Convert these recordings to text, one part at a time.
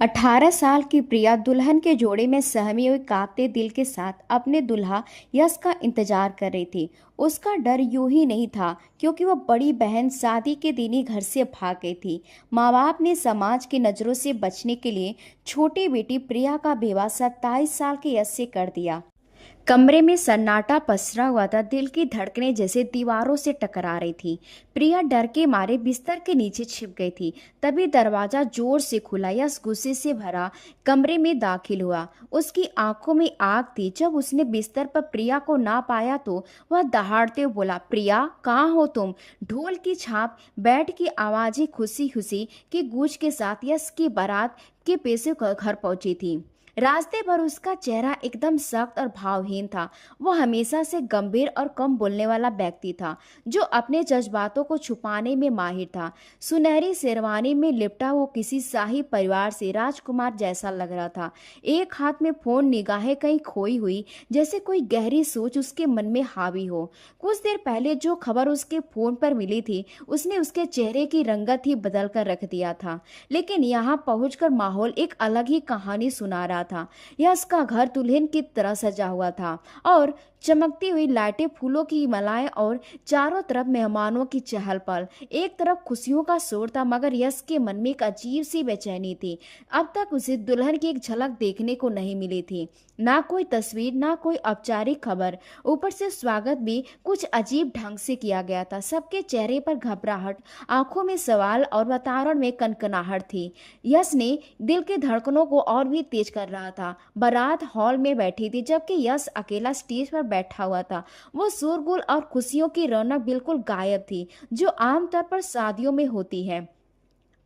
18 साल की प्रिया दुल्हन के जोड़े में सहमी हुई कांपते दिल के साथ अपने दुल्हा यश का इंतजार कर रही थी। उसका डर यूं ही नहीं था क्योंकि वह बड़ी बहन शादी के दिन ही घर से भाग गई थी। माँ बाप ने समाज की नज़रों से बचने के लिए छोटी बेटी प्रिया का विवाह 27 साल के यश से कर दिया। कमरे में सन्नाटा पसरा हुआ था। दिल की धड़कनें जैसे दीवारों से टकरा रही थी। प्रिया डर के मारे बिस्तर के नीचे छिप गई थी। तभी दरवाजा जोर से खुला। यश गुस्से से भरा कमरे में दाखिल हुआ। उसकी आंखों में आग थी। जब उसने बिस्तर पर प्रिया को ना पाया तो वह दहाड़ते हुए बोला, प्रिया कहाँ हो तुम? ढोल की छाप, बैठ की आवाजें खुशी खुशी की गूंज के साथ यश की बारात के पैसे घर पहुंची थी। रास्ते भर उसका चेहरा एकदम सख्त और भावहीन था। वो हमेशा से गंभीर और कम बोलने वाला व्यक्ति था, जो अपने जज्बातों को छुपाने में माहिर था। सुनहरी शेरवानी में लिपटा वो किसी शाही परिवार से राजकुमार जैसा लग रहा था। एक हाथ में फोन, निगाहें कहीं खोई हुई, जैसे कोई गहरी सोच उसके मन में हावी हो। कुछ देर पहले जो खबर उसके फोन पर मिली थी, उसने उसके चेहरे की रंगत ही बदल कर रख दिया था। लेकिन यहाँ पहुंचकर माहौल एक अलग ही कहानी सुना रहा था। यह उसका घर दुल्हन की तरह सजा हुआ था और चमकती हुई लाइटें, फूलों की मालाएं और चारों तरफ मेहमानों की चहल पहल। एक तरफ खुशियों का शोर था, मगर यश के मन में एक अजीब सी बेचैनी थी। अब तक उसे दुल्हन की एक झलक देखने को नहीं मिली थी। ना कोई तस्वीर, ना कोई औपचारिक खबर। ऊपर से स्वागत भी कुछ अजीब ढंग से किया गया था। सबके चेहरे पर घबराहट, आंखों में सवाल और वातावरण में कनकनाहट थी। यश ने दिल की धड़कनों को और भी तेज कर रहा था। बारात हॉल में बैठी थी, जबकि यश अकेला स्टेज पर बैठा हुआ था। वो शोरगुल और खुशियों की रौनक बिल्कुल गायब थी, जो आमतौर पर शादियों में होती है।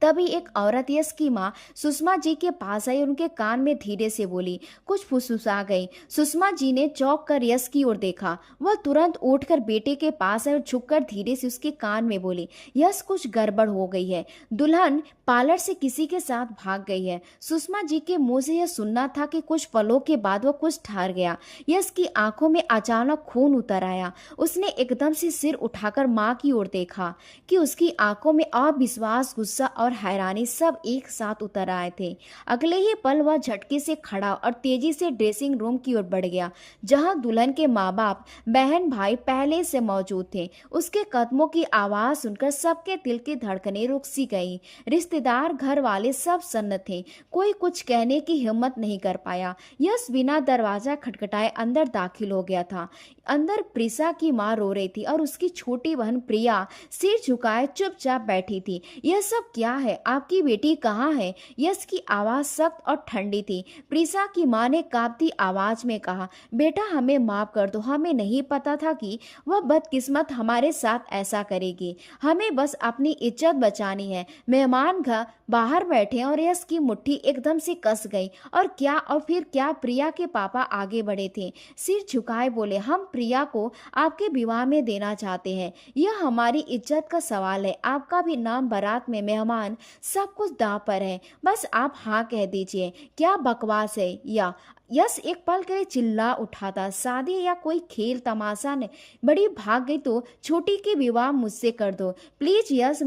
तभी एक औरत यश की माँ सुषमा जी के पास आई और उनके कान में धीरे से बोली, कुछ फुसफुसा गई। सुषमा जी ने चौंक कर यश की ओर देखा। वह तुरंत उठकर बेटे के पास आई और झुककर धीरे से उसके कान में बोली, यश कुछ गड़बड़ हो गई है। दुल्हन पार्लर से किसी के साथ भाग गई है। सुषमा जी के मुंह से यह सुनना था कि कुछ पलों के बाद वह कुछ ठहर गया। यश की आंखों में अचानक खून उतर आया। उसने एकदम से सिर उठाकर माँ की ओर देखा कि उसकी आंखों में अविश्वास, गुस्सा और हैरानी सब एक साथ उतर आए थे। अगले ही पल वह झटके से खड़ा और तेजी से ड्रेसिंग रूम की ओर बढ़ गया, जहां दुल्हन के माँ बाप, बहन भाई पहले से मौजूद थे। उसके कदमों की आवाज सुनकर सबके दिल की धड़कनें रुक सी गई। रिश्तेदार, घर वाले सब सन्न थे। कोई कुछ कहने की हिम्मत नहीं कर पाया। यश बिना दरवाजा खटखटाए अंदर दाखिल हो गया था। अंदर प्रिसा की माँ रो रही थी और उसकी छोटी बहन प्रिया सिर झुकाए चुपचाप बैठी थी। यह सब क्या है? आपकी बेटी कहाँ है? यश की आवाज सख्त और ठंडी थी। प्रिसा की माँ ने कांपती आवाज में कहा, बेटा हमें माफ कर दो। हमें नहीं पता था कि वह बदकिस्मत हमारे साथ ऐसा करेगी। हमें बस अपनी इज्जत बचानी है। मेहमान घर बाहर बैठे और यश की मुट्ठी एकदम से कस गई। और फिर क्या? प्रिया के पापा आगे बढ़े थे, सिर झुकाए बोले, हम प्रिया को आपके विवाह में देना चाहते हैं। यह हमारी इज्जत का सवाल है। आपका भी नाम, बारात में मेहमान, सब कुछ दांव पर है। बस आप हाँ कह दीजिए। क्या बकवास है? या यश एक पल के लिए चिल्ला उठा था, शादी या कोई खेल तमाशा नहीं। बड़ी भाग गई तो छोटी की विवाह मुझसे कर दो प्लीज। यश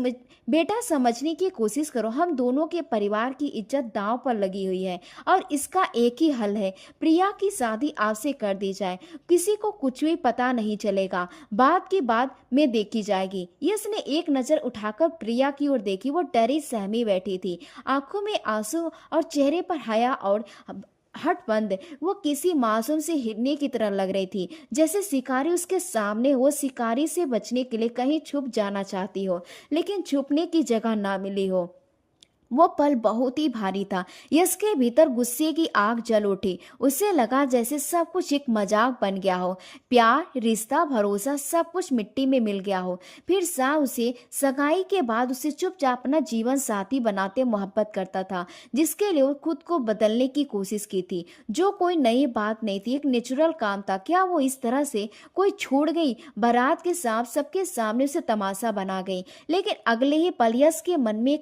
बेटा समझने की कोशिश करो। हम दोनों के परिवार की इज्जत दांव पर लगी हुई है और इसका एक ही हल है, प्रिया की शादी आपसे कर दी जाए। किसी को कुछ भी पता नहीं चलेगा। बात की बात में देखी जाएगी। यश ने एक नजर उठाकर प्रिया की ओर देखी। वो डरी सहमी बैठी थी, आंखों में आंसू और चेहरे पर हया और हठबंद। वो किसी मासूम से हिरनी की तरह लग रही थी, जैसे शिकारी उसके सामने हो, शिकारी से बचने के लिए कहीं छुप जाना चाहती हो, लेकिन छुपने की जगह ना मिली हो। वो पल बहुत ही भारी था। यश के भीतर गुस्से की आग जल उठी। उसे लगा जैसे सब कुछ एक मजाक बन गया हो। प्यार, रिश्ता, भरोसा सब कुछ मिट्टी में मिल गया हो। फिर सा उसे सगाई के बाद उसे चुपचाप अपना जीवन साथी बनाते मोहब्बत करता था, जिसके लिए वो खुद को बदलने की कोशिश की थी। जो कोई नई बात नहीं थी, एक नेचुरल काम था। क्या वो इस तरह से कोई छोड़ गई? बारात के साथ सबके सामने उसे तमाशा बना गई। लेकिन अगले ही पल यश के मन में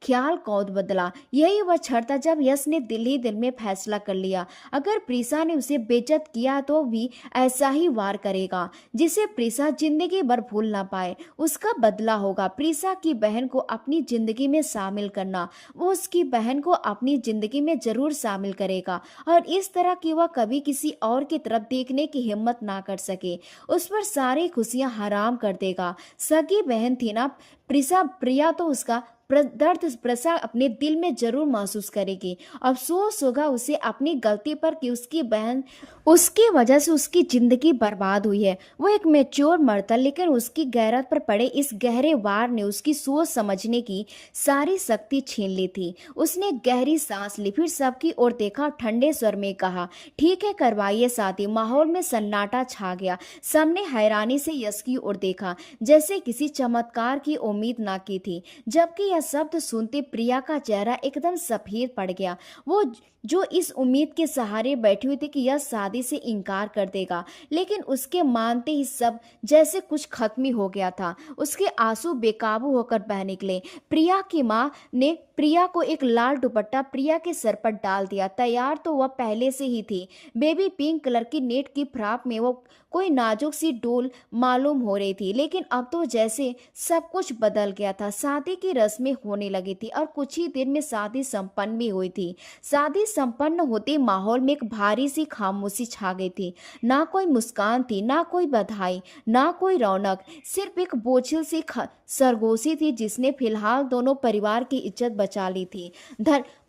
ख्याल कौद बदला। यही वह क्षण था जब यश ने दिल ही दिल में फैसला कर लिया, अगर प्रीसा ने उसे बेइज्जत किया तो भी ऐसा ही वार करेगा जिसे प्रीसा जिंदगी भर भूल ना पाए। उसका बदला होगा प्रीसा की बहन को अपनी जिंदगी में शामिल करना। वो उसकी बहन को अपनी जिंदगी में जरूर शामिल करेगा और इस तरह कि वह कभी किसी और की तरफ देखने की हिम्मत ना कर सके। उस पर सारी खुशियां हराम कर देगा। सगी बहन थी ना प्रिया तो उसका दर्द प्रसा अपने दिल में जरूर महसूस करेगी। अफसोस होगा उसे अपनी गलती पर कि उसकी बहन उसकी वजह से उसकी जिंदगी बर्बाद हुई है। वो एक मैच्योर मर्द था, लेकिन उसकी गैरत पर पड़े इस गहरे वार ने उसकी सोच समझने की सारी शक्ति छीन ली थी। उसने गहरी सांस ली, फिर सबकी ओर देखा और ठंडे स्वर में कहा, ठीक है करवाइए शादी। माहौल में सन्नाटा छा गया। सबने हैरानी से यश की ओर देखा, जैसे किसी चमत्कार की उम्मीद ना की थी। जबकि यह शब्द सुनते प्रिया का चेहरा एकदम सफेद पड़ गया। वो जो इस उम्मीद के सहारे बैठी हुई थी कि यह शादी से इनकार कर देगा, लेकिन उसके मानते ही सब जैसे कुछ खत्म ही हो गया था। उसके आंसू बेकाबू होकर बह निकले। प्रिया की माँ ने प्रिया को एक लाल दुपट्टा प्रिया के सर पर डाल दिया। तैयार तो वह पहले से ही थी। बेबी पिंक कलर की नेट की फ्रॉक में वो कोई नाजुक सी डोल मालूम हो रही थी, लेकिन अब तो जैसे सब कुछ बदल गया था। शादी की रस्में होने लगी थी और कुछ ही दिन में शादी संपन्न भी हुई थी। शादी संपन्न होते माहौल में एक भारी सी खामोशी छा गई थी। ना कोई मुस्कान थी, ना कोई बधाई, ना कोई रौनक, सिर्फ एक बोझिल सी सरगोशी थी जिसने फिलहाल दोनों परिवार की इज्जत बचा ली थी।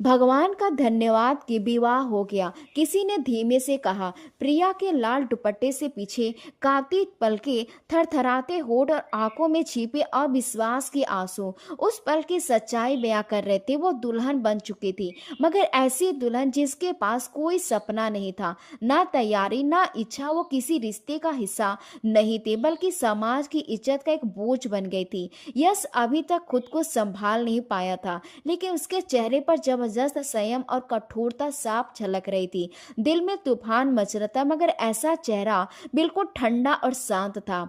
भगवान का धन्यवाद कि विवाह हो गया, किसी ने धीमे से कहा। प्रिया के लाल दुपट्टे से पीछे कांपती पलकें, थरथराते होठ और आंखों में छिपे अविश्वास के आंसू उस पल की सच्चाई बयां कर रहे थे। वो दुल्हन बन चुकी थी, मगर ऐसी दुल्हन जिसके पास कोई सपना नहीं था, ना तैयारी, ना इच्छा। वो किसी रिश्ते का हिस्सा नहीं थी, बल्कि समाज की इज्जत का एक बोझ बन गई थी। यश अभी तक खुद को संभाल नहीं पाया था, लेकिन उसके चेहरे पर जबरदस्त संयम और कठोरता साफ झलक रही थी। दिल में तूफान मच रहा था, मगर ऐसा चेहरा बिल्कुल ठंडा और शांत था।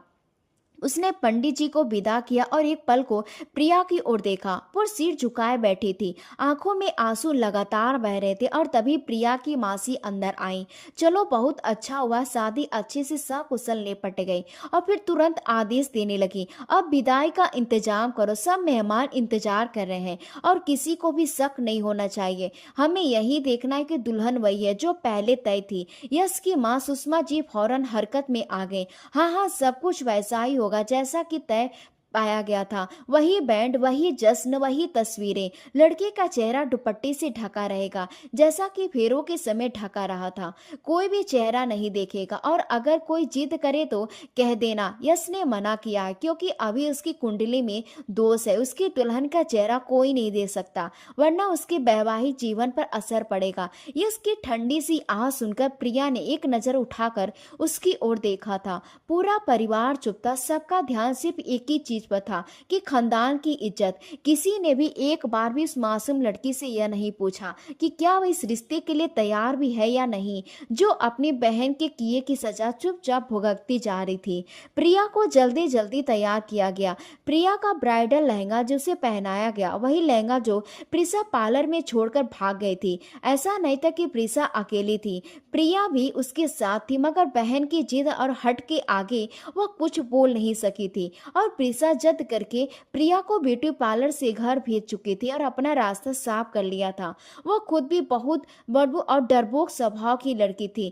उसने पंडित जी को विदा किया और एक पल को प्रिया की ओर देखा। वो सिर झुकाए बैठी थी, आंखों में आंसू लगातार बह रहे थे। और तभी प्रिया की मासी अंदर आई। चलो बहुत अच्छा हुआ, शादी अच्छे से सकुशल निपट गई। और फिर तुरंत आदेश देने लगी, अब विदाई का इंतजाम करो, सब मेहमान इंतजार कर रहे हैं और किसी को भी शक नहीं होना चाहिए। हमें यही देखना है कि दुल्हन वही है जो पहले तय थी। यश की माँ सुषमा जी फौरन हरकत में आ गई। हाँ हाँ, सब कुछ वैसा ही होगा जैसा कि तय पाया गया था। वही बैंड, वही जश्न, वही तस्वीरें। लड़के का चेहरा दुपट्टे से ढका रहेगा जैसा कि फेरों के समय ढका रहा था। कोई भी चेहरा नहीं देखेगा और अगर कोई जिद करे तो कह देना यश ने मना किया है, क्योंकि अभी उसकी कुंडली में दोष है। उसकी दुल्हन का चेहरा कोई नहीं दे सकता, वरना उसके वैवाहिक जीवन पर असर पड़ेगा। यश की ठंडी सी आह सुनकर प्रिया ने एक नजर उठाकर उसकी ओर देखा था। पूरा परिवार चुप था। सबका ध्यान सिर्फ एक ही चीज पर था कि खानदान की इज्जत। किसी ने भी एक बार भी उस मासूम लड़की से यह नहीं पूछा कि क्या वह इस रिश्ते के लिए तैयार भी है या नहीं, जो अपनी बहन के किए की सजा चुपचाप भुगतती जा रही थी। प्रिया को जल्दी जल्दी तैयार किया गया। प्रिया का ब्राइडल लहंगा जो उसे पहनाया गया, वही लहंगा जो प्रिसा पार्लर में छोड़कर भाग गई थी। ऐसा नहीं था कि प्रिसा अकेली थी, प्रिया भी उसके साथ थी, मगर बहन की जिद और हट के आगे वह कुछ बोल नहीं सकी थी। और प्रिसा जद करके प्रिया को ब्यूटी पार्लर से घर भेज चुकी थी और अपना रास्ता साफ कर लिया था। वो खुद भी बहुत बड़बू और डरपोक स्वभाव की लड़की थी।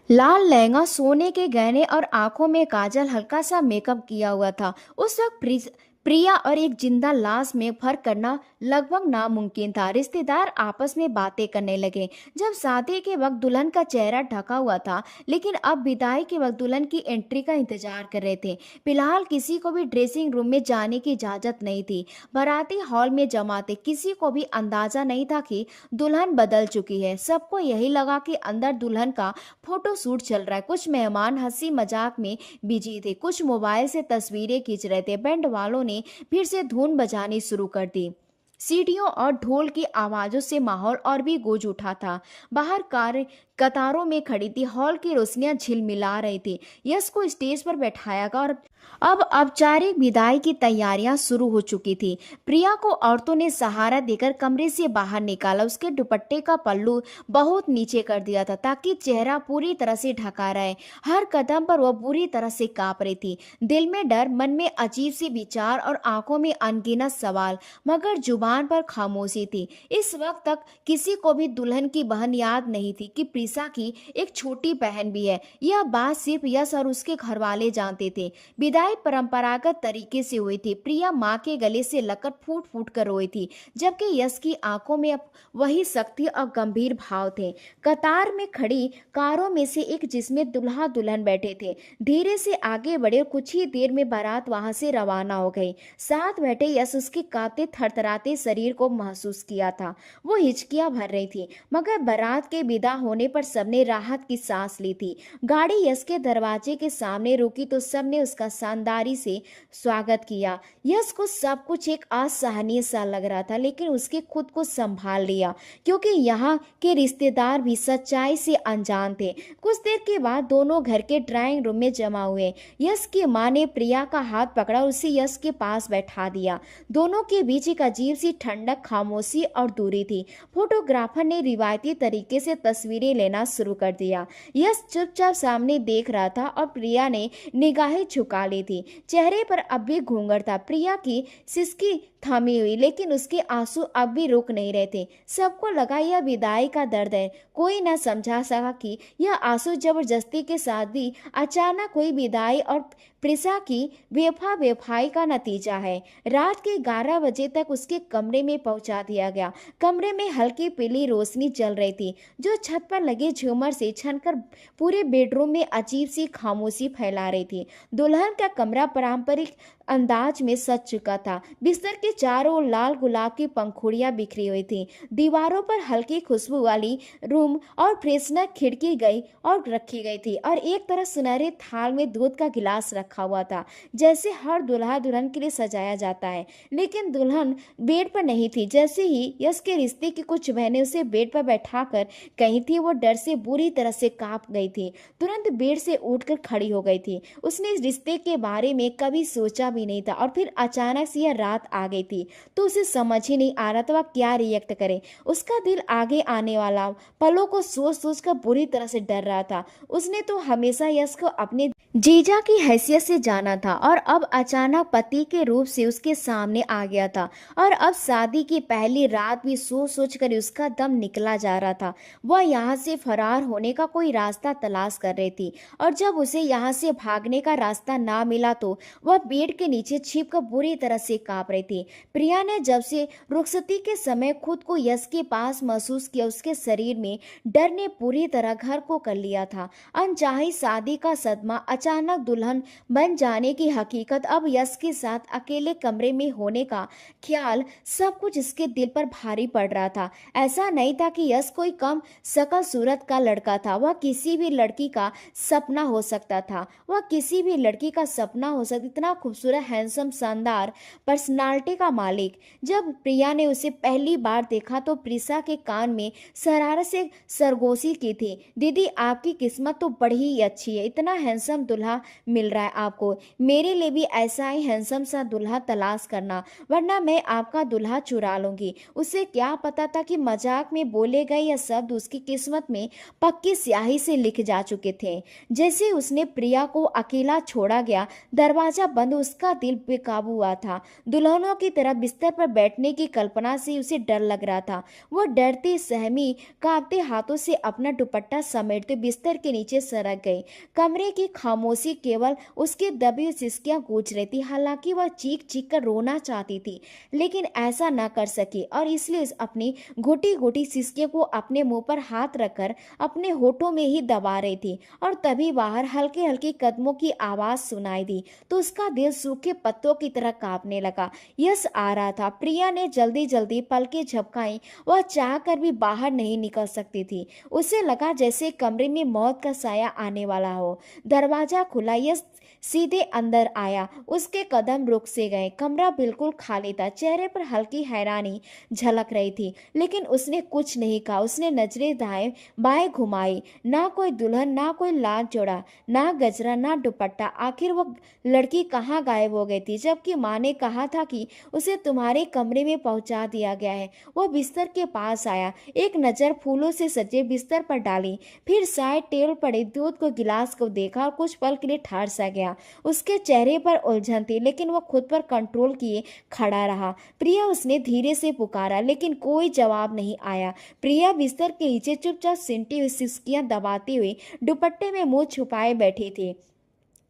लाल लहंगा, सोने के गहने और आंखों में काजल, हल्का सा मेकअप किया हुआ था। उस वक्त प्रिया और एक जिंदा लाश में फर्क करना लगभग नामुमकिन था। रिश्तेदार आपस में बातें करने लगे। जब शादी के वक्त दुल्हन का चेहरा ढका हुआ था, लेकिन अब विदाई के वक्त दुल्हन की एंट्री का इंतजार कर रहे थे। फिलहाल किसी को भी ड्रेसिंग रूम में जाने की इजाजत नहीं थी। बाराती हॉल में जमा थे। किसी को भी अंदाजा नहीं था कि दुल्हन बदल चुकी है। सबको यही लगा कि अंदर दुल्हन का फोटो शूट चल रहा है। कुछ मेहमान हंसी मजाक में बिजी थे, कुछ मोबाइल से तस्वीरें खींच रहे थे। बैंड वालों ने फिर से धुन बजानी शुरू कर दी। सीढ़ियों और ढोल की आवाजों से माहौल और भी गूंज उठा था। बाहर कार कतारों में खड़ी थी। हॉल की रोशनियां झिलमिला रही थी। यश को स्टेज पर बैठाया गया और अब औपचारिक विदाई की तैयारियां शुरू हो चुकी थी। प्रिया को औरतों ने सहारा देकर कमरे से बाहर निकाला। उसके दुपट्टे का पल्लू बहुत नीचे कर दिया था ताकि चेहरा पूरी तरह से ढका रहे। हर कदम पर वह बुरी तरह से कांप रही थी। दिल में डर, मन में अजीब से विचार और आंखों में अनगिनत सवाल, मगर जुबान पर खामोशी थी। इस वक्त तक किसी को भी दुल्हन की बहन याद नहीं थी कि प्रिसा की एक छोटी बहन भी है। यह बात सिर्फ यश और उसके घरवाले जानते थे। विदाई परंपरागत तरीके से हुई थी। प्रिया माँ के गले से लगकर फूट फूट कर रोई थी, जबकि यश की आंखों में अब वही शक्ति और गंभीर भाव थे। कतार में खड़ी कारों में से एक, जिसमें दुल्हा दुल्हन बैठे थे, धीरे से आगे बढ़े और कुछ ही देर में बारात वहां से रवाना हो गई। साथ बैठे यश उसके कांपते थरथराते शरीर को महसूस किया था। वो हिचकियां भर रही थी, मगर बारात के विदा होने पर सबने राहत की सांस ली थी। गाड़ी यश के दरवाजे के सामने रुकी तो सबने उसका शानदारी से स्वागत किया। यश को सब कुछ एक असहनीय सा लग रहा था, लेकिन उसके खुद को संभाल लिया, क्योंकि यहाँ के रिश्तेदार भी सच्चाई से अनजान थे। कुछ देर के बाद दोनों घर के ड्राइंग रूम में जमा हुए। यश की माँ ने प्रिया का हाथ पकड़ा और उसे यश के पास बैठा दिया। दोनों के बीच एक अजीब सी ठंडक, खामोशी और दूरी थी। फोटोग्राफर ने रिवायती तरीके से तस्वीरें लेना शुरू कर दिया। यश चुपचाप सामने देख रहा था और प्रिया ने निगाहें झुका ली थी। चेहरे पर अब भी घूंघट था। प्रिया की सिसकी थमी हुई, लेकिन उसके आंसू अब भी रुक नहीं रहे थे। सबको लगा यह विदाई का दर्द है। कोई न समझा सका कि यह आंसू जबरदस्ती के साथ भी अचानक हुई विदाई और प्रिसा की बेवफाई का नतीजा है। रात के 11 बजे तक उसके कमरे में पहुंचा दिया गया। कमरे में हल्की पीली रोशनी जल रही थी, जो छत पर लगे झूमर से छनकर पूरे बेडरूम में अजीब सी खामोशी फैला रही थी। दुल्हन का कमरा पारंपरिक अंदाज में सज चुका था। बिस्तर के चारों ओर लाल गुलाब की पंखुड़ियां बिखरी हुई थी। दीवारों पर हल्की खुशबू वाली रूम और फ्रेशनर खिड़की गई और रखी गई थी, और एक तरफ सुनहरे थाल में दूध का गिलास रखा हुआ था, जैसे हर दुल्हा दुल्हन के लिए सजाया जाता है। लेकिन दुल्हन बेड पर नहीं थी। जैसे ही यश के रिश्ते की कुछ बहनें उसे बेड पर बैठाकर गई थी, वो डर से बुरी तरह से कांप गई थी। तुरंत बेड से उठकर खड़ी हो गई थी। उसने इस रिश्ते के बारे में कभी सोचा भी नहीं था, और फिर अचानक से यह रात आ गई थी, तो उसे समझ ही नहीं आ रहा था वह क्या रिएक्ट करे। उसका दिल आगे आने वाला पलों को सोच सोच कर बुरी तरह से डर रहा था। उसने तो हमेशा यश को अपने जीजा की हैसियत से जाना था, और अब अचानक पति के रूप से उसके सामने आ गया था। और अब शादी की पहली रात भी सोच सोच कर उसका दम निकला जा रहा था। वह यहाँ से फरार होने का कोई रास्ता तलाश कर रही थी, और जब उसे यहाँ से भागने का रास्ता ना मिला तो वह बेड के नीचे छिपकर बुरी तरह से कांप रही थी। प्रिया ने जब से रुखसती के समय खुद को यश के पास महसूस किया, उसके शरीर में डर ने पूरी तरह घर को कर लिया था। अनचाही शादी का सदमा, अचानक दुल्हन बन जाने की हकीकत, अब यश के साथ अकेले कमरे में होने का ख्याल, सब कुछ इसके दिल पर भारी पड़ रहा था। ऐसा नहीं था कि यश कोई कम शकल सूरत का लड़का था। वह किसी भी लड़की का सपना हो सकता था। वह किसी भी लड़की का सपना हो सकता, इतना खूबसूरत, हैंडसम, शानदार पर्सनालिटी का मालिक। जब प्रिया ने उसे पहली बार देखा तो प्रिसा के कान में शरारत से सरगोशी की थी, दीदी आपकी किस्मत तो बड़ी ही अच्छी है, इतना हैंडसम दूल्हा मिल रहा है आपको। मेरे लिए भी ऐसा ही हैंडसम सा दूल्हा तलाश करना, वरना मैं आपका दूल्हा चुरा लूंगी। उसे क्या पता था कि मजाक में बोले गए यह शब्द उसकी किस्मत में पक्की स्याही से लिख जा चुके थे। जैसे उसने प्रिया को अकेला छोड़ा गया, दरवाजा बंद, उसका दिल बेकाबू हुआ था। दुल्हनों की तरह बिस्तर पर बैठने की कल्पना से उसे डर लग रहा था। वह डरती सहमी कांपते हाथों से अपना दुपट्टा समेटते बिस्तर के नीचे सरक गई। कमरे की खामोशी केवल उसके दबी सिसकियां गूंज रही थी। हालांकि वह चीख चीख कर रोना चाहती थी, लेकिन ऐसा न कर सकी, और इसलिए अपनी घुटी घुटी सिसकियों को अपने मुंह पर हाथ रखकर अपने होठों में ही दबा रही थी। और तभी बाहर हल्के हल्के कदमों की आवाज सुनाई दी तो उसका दिल सूख सूखे पत्तों की तरह कांपने लगा। यश आ रहा था। प्रिया ने जल्दी जल्दी पलकें झपकाई। वह चाह कर भी बाहर नहीं निकल सकती थी। उसे लगा जैसे कमरे में मौत का साया आने वाला हो। दरवाजा खुला। यश सीधे अंदर आया। उसके कदम रुक से गए। कमरा बिल्कुल खाली था। चेहरे पर हल्की हैरानी झलक रही थी, लेकिन उसने कुछ नहीं कहा। उसने नजरें दाएं बाएं घुमाई। ना कोई दुल्हन, ना कोई लाल जोड़ा, ना गजरा, ना दुपट्टा। आखिर वो लड़की कहाँ गायब हो गई थी, जबकि माँ ने कहा था कि उसे तुम्हारे कमरे में पहुंचा दिया गया है। वो बिस्तर के पास आया, एक नज़र फूलों से सजे बिस्तर पर डाली, फिर साइड टेबल पड़े दूध को गिलास को देखा और कुछ पल के लिए ठहर सा गया। उसके चेहरे पर उलझन थी, लेकिन वो खुद पर कंट्रोल किए खड़ा रहा। प्रिया, उसने धीरे से पुकारा, लेकिन कोई जवाब नहीं आया। प्रिया बिस्तर के नीचे चुपचाप सिमटी हुई सिसकियां दबाती हुई दुपट्टे में मुंह छुपाए बैठी थी।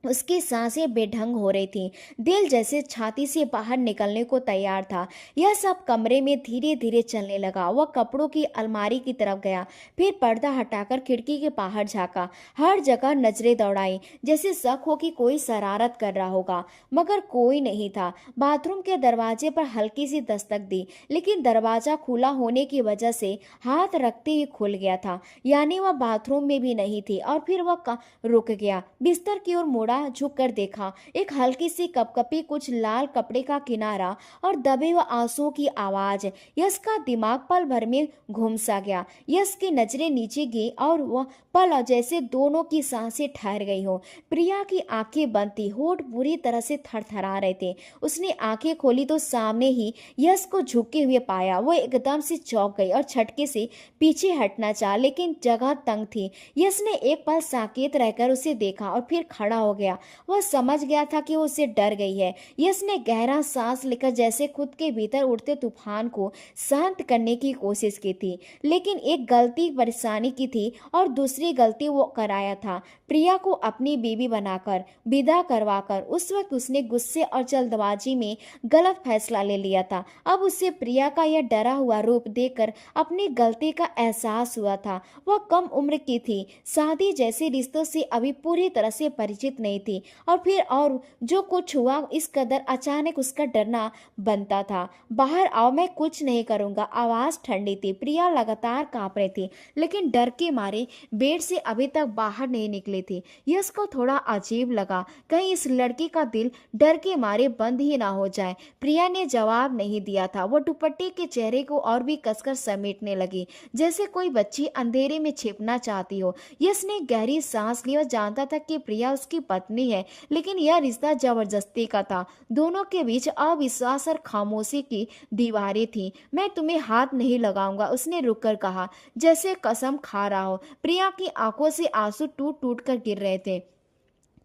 उसकी सांसें बेढंग हो रही थीं। दिल जैसे छाती से बाहर निकलने को तैयार था। यह सब कमरे में धीरे धीरे चलने लगा। वह कपड़ों की अलमारी की तरफ गया, फिर पर्दा हटाकर खिड़की के बाहर झांका। हर जगह नजरें दौड़ाई, जैसे शक हो कि कोई शरारत कर रहा होगा, मगर कोई नहीं था। बाथरूम के दरवाजे पर हल्की सी दस्तक दी, लेकिन दरवाजा खुला होने की वजह से हाथ रखते ही खुल गया था। यानी वह बाथरूम में भी नहीं थी। और फिर वह रुक गया। बिस्तर की ओर मुड़ा, झुक कर देखा। एक हल्की सी कपकपी, कुछ लाल कपड़े का किनारा और दबे हुए आंसुओं की आवाज। यश का दिमाग पल भर में घूम सा गया। यश की नजरें नीचे गई और वह पल जैसे दोनों की सांसें ठहर गई हो। प्रिया की आंखें बंद थी, होठ बुरी तरह से थरथरा रहे थे। उसने आंखें खोली तो सामने ही यश को झुके हुए पाया। वो एकदम से चौंक गई और झटके से पीछे हटना चाहा, लेकिन जगह तंग थी। यश ने एक पल साकेत रहकर उसे देखा और फिर खड़ा हो गया। वह समझ गया था कि वो उससे डर गई है। यश ने गहरा सांस लेकर जैसे खुद के भीतर उठते तूफान को शांत करने की कोशिश की थी, लेकिन एक गलती परेशानी की थी और दूसरी गलती वो कराया था, प्रिया को अपनी बीवी बनाकर विदा करवाकर। उस वक्त उसने गुस्से और जल्दबाजी में गलत फैसला ले लिया था। अब उसे प्रिया का यह डरा हुआ रूप देखकर अपनी गलती का एहसास हुआ था। वह कम उम्र की थी, शादी जैसे रिश्तों से अभी पूरी तरह से परिचित नहीं थी, और फिर और जो कुछ हुआ इस कदर अचानक उसका डरना बनता था। बाहर आओ, मैं कुछ नहीं करूंगा। आवाज ठंडी थी। प्रिया लगातार कांप रही थी, लेकिन डर के मारे बेड से अभी तक बाहर नहीं निकली थी। यश को थोड़ा अजीब लगा, कहीं इस लड़की का दिल डर के मारे बंद ही ना हो जाए। प्रिया ने जवाब नहीं दिया था। वो दुपट्टे के चेहरे को और भी कसकर समेटने लगी, जैसे कोई बच्ची अंधेरे में छिपना चाहती हो। यश ने गहरी सांस ली और जानता था कि प्रिया उसकी पत्नी है, लेकिन यह रिश्ता जबरदस्ती का था। दोनों के बीच अविश्वास और खामोशी की दीवारें थीं। मैं तुम्हें हाथ नहीं लगाऊंगा, उसने रुककर कहा, जैसे कसम खा रहा हो। प्रिया की आंखों से आंसू टूट टूट कर गिर रहे थे।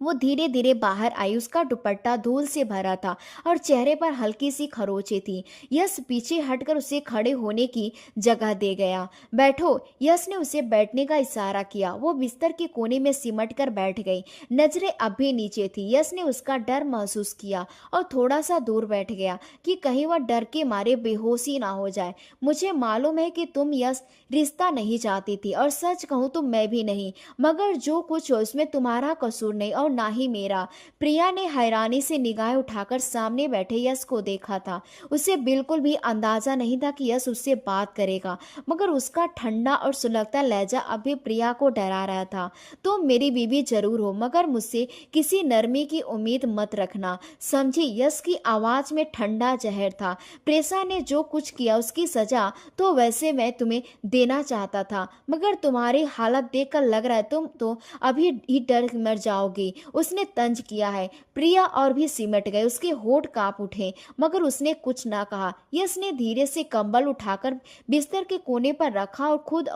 वो धीरे धीरे बाहर आई। उसका दुपट्टा धूल से भरा था और चेहरे पर हल्की सी खरोंचें थी। यश पीछे हटकर उसे खड़े होने की जगह दे गया। बैठो, यश ने उसे बैठने का इशारा किया। वो बिस्तर के कोने में सिमट कर बैठ गई, नजरें अब भी नीचे थी। यश ने उसका डर महसूस किया और थोड़ा सा दूर बैठ गया कि कहीं वह डर के मारे बेहोशी ना हो जाए। मुझे मालूम है कि तुम यश रिश्ता नहीं चाहती थी, और सच कहूँ तो मैं भी नहीं, मगर जो कुछ हो उसमें तुम्हारा कसूर नहीं और ना ही मेरा। प्रिया ने हैरानी से निगाहें उठाकर सामने बैठे यश को देखा था। उसे बिल्कुल भी अंदाजा नहीं था कि यश उससे बात करेगा, मगर उसका ठंडा और सुलगता लहजा अभी प्रिया को डरा रहा था। तुम मेरी बीवी जरूर हो, मगर मुझसे किसी नरमी की उम्मीद मत रखना, समझी? यश की आवाज में ठंडा जहर था। प्रेसा ने जो कुछ किया उसकी सजा तो वैसे मैं तुम्हें देना चाहता था, मगर तुम्हारी हालत देखकर लग रहा है तुम तो अभी ही डर मर जाओगी, उसने तंज किया है। प्रिया और भी सिमट गए, उसके होठ कांप उठे, मगर उसने कुछ ना कहा। यश ने धीरे से कंबल उठाकर बिस्तर के कोने पर रखा और खुद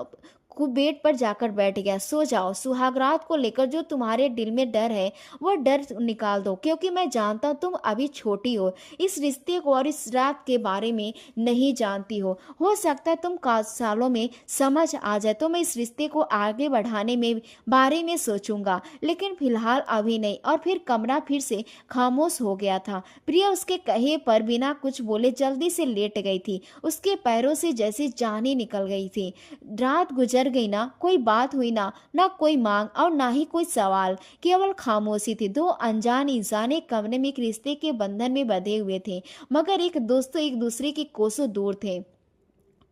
बेड पर जाकर बैठ गया। सो जाओ, सुहागरात को लेकर जो तुम्हारे दिल में डर है वह डर निकाल दो, क्योंकि मैं जानता हूँ तुम अभी छोटी हो, इस रिश्ते को और इस रात के बारे में नहीं जानती हो सकता है तुम सालों में समझ आ जाए तो मैं इस रिश्ते को आगे बढ़ाने में बारे में सोचूंगा, लेकिन फिलहाल अभी नहीं। और फिर कमरा फिर से खामोश हो गया था। प्रिया उसके कहे पर बिना कुछ बोले जल्दी से लेट गई थी। उसके पैरों से जैसे जान ही निकल गई थी। रात गुजर नजर गई ना, कोई बात हुई ना, ना कोई मांग और ना ही कोई सवाल, केवल खामोशी थी। दो अनजान इंसान एक कमरे में एक रिश्ते के बंधन में बंधे हुए थे, मगर एक दोस्तों एक दूसरे के कोसों दूर थे।